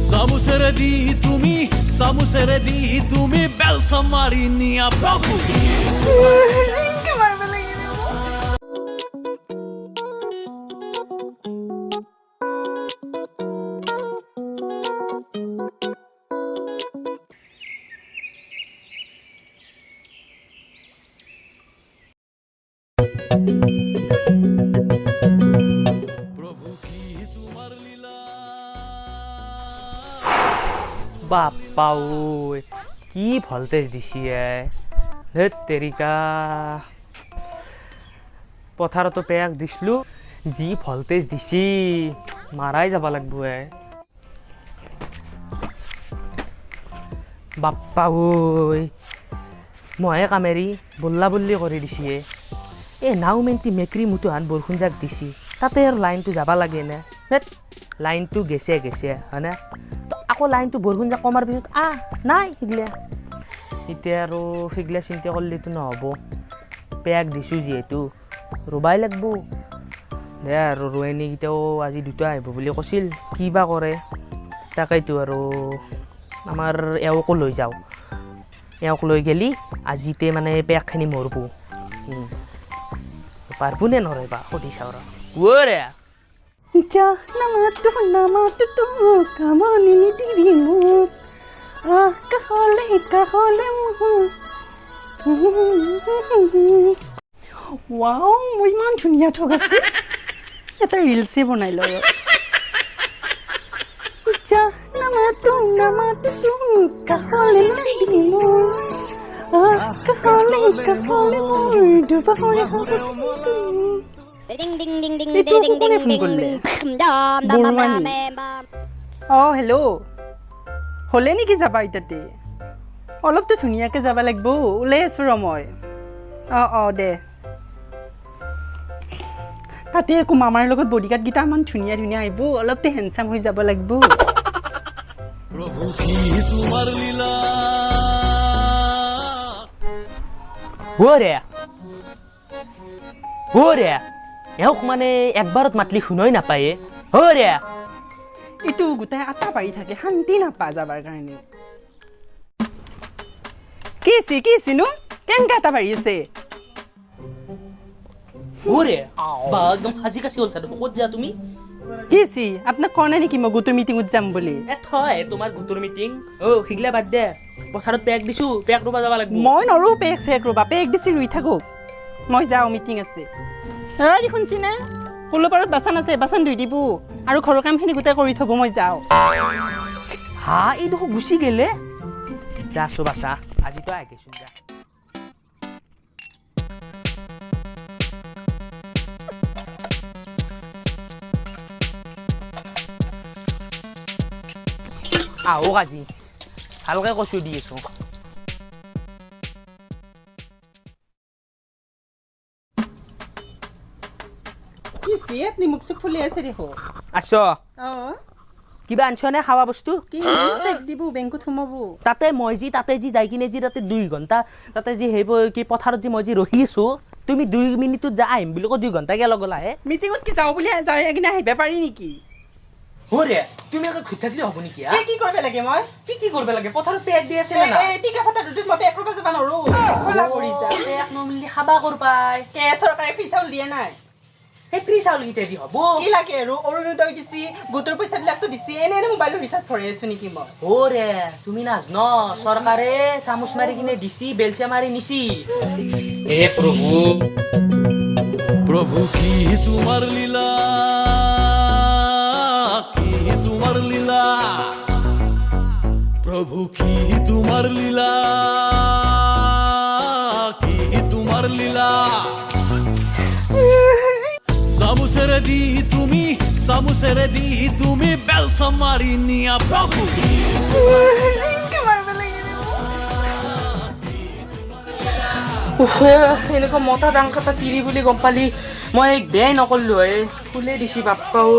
Samusere di tumi belsa marinia Prabhu Inke marbe lagi devo. Prabhu ki tumar lila বাপ্পা ওই কি voltage দিছি ধেত তেৰিকা পথাৰতো পেয়াক দিছিলো যি ভল্টেজ দিছি মাৰাই যাব লাগব বাপ্পা ওই মহে কামেৰি বল্লা বল্লি কৰি দিছি নাও মেণ্টি মেকৰি মুটো হান বৰষুণ যাক দিছি তাতে আৰু লাইনটো যাব লাগে নে ধেত লাইনটো গেছে হয়নে আকৌ লাইনটো বৰষুণ যাক কমাৰ পিছত নাই সিগলা এতিয়া আৰু সিগলা চিন্তা কৰিলেতো নহ'ব পেয়াক দিছোঁ যিহেতু ৰুবাই লাগব দে আৰু ৰোৱনীকেইটাও আজি দুটা আহিব বুলি কৈছিল কি বা কৰে তাকেইতো আৰু আমাৰ এওঁকো লৈ যাওঁ এওঁক লৈ গেলি আজিতে মানে পেয়াকখিনি মৰব পাৰব নে নৰে বা সুধি চাওঁ ৰে Namatu tu kamu ini dirimu. Kahole mu. Wow, মই ইমান ধুনীয়া ঠগ আছে এটা ৰিলছে বনাই লয় namatu tu kahole dirimu. Kahole mu duba hore hore. Ding ding ding ding Itu ding aku ding phone ding করলে। dam dam Burmani। হেল্ল' হ'লে নেকি যাবা ইতাতে অলপতো ধুনীয়াকৈ যাব লাগিব ওলাই আছোঁ ৰ মই দে তাতে আকৌ মামাৰ লগত বডিগাৰ্ডকেইটা ইমান ধুনীয়া ধুনীয়া আহিব অলপতো হেণ্ডচাম হৈ যাব লাগিব Prabhu ki tumar lila ৰে এওঁক মানে একবাৰত মাতলি শুনই নাপায়ে ৰে এইটো গোটাই আটা পাৰি থাকে শান্তি নাপা যাবাৰ কাৰণে কি নো কেনেকৈ আটা পাৰি আছে ৰে বা একদম সাজি কাচি হ'ল চাৰ ক'ত যা তুমি কি আপোনাক কোৱা নাই নেকি মই গোটৰ মিটিঙত যাম বুলি থয় তোমাৰ গোটৰ মিটিং সিগলা বাদ দে পথাৰত পেক দিছো পেক ৰুবা যাব লাগিব মই নৰো পেক চেক ৰ'বা পেক দিছি ৰুই থাকক মই যাওঁ মিটিং আছে শুনছি নে কলপাৰত বাচন আছে বাচন ধুই দিব আৰু ঘৰৰ কামখিনি গোটেই কৰি থ'ব মই যাওঁ এই দেখো গুচি গেলে যাছো বাচা আজি তো আহি গেছো যা আহক আজি ভালকে কচু দি আছো কি আপুনি মুখ চুখ ফুলি আছে দেখো আছ কিবা আনছ নে খাৱা বস্তু কি চেক দিব বেংকত সোমাব তাতে তাতে যাই কিনে তাতে 2 ঘণ্টা তাতে কি পথাৰত মই ৰখি আছো তুমি 2 মিনিটত যা আহিম বুলি কৈ 2 ঘণ্টা কে লগলা মিটিঙত কি যাওঁ বুলি যাই কিনে আহিব পাৰি নেকি হৰে তুমি আকৌ খুঁত থাকিলে হ'ব নেকি কি কৰিব লাগে মই কি কৰিব লাগে পথাৰত পেক দি আছে না টিকা ফটা দুদিন মই পেক কৰিব যাব নোৱাৰো খোলা কৰি যা পেক নমিলি খাবা কৰ পাই চৰকাৰে ফ্ৰী চাউল দিয়ে নাই এই ফ্ৰী চাউল গিতে দি হ'ব কি লাগে আৰু অৰুণোদয় দিছি গোটৰ পইচাবিলাকতো দিছি এনে মোবাইলৰ ৰিচাৰ্জ ভৰাই আছো নেকি মই ওৰে তুমি নাজ ন চৰকাৰে চামুচ মাৰি কিনে দিছি বেলচা মাৰি নিছি হে প্ৰভু Prabhu ki tumar lila Prabhu ki tumar lila Samusere di tumi belsa marinia Prabhu Inke marbe lagi devo. এনেকুৱা মতা দাং কটা তিৰি বুলি গম পালি মই বেয়াই নকৰিলো ফুলে দিছি বাপ্পা ঐ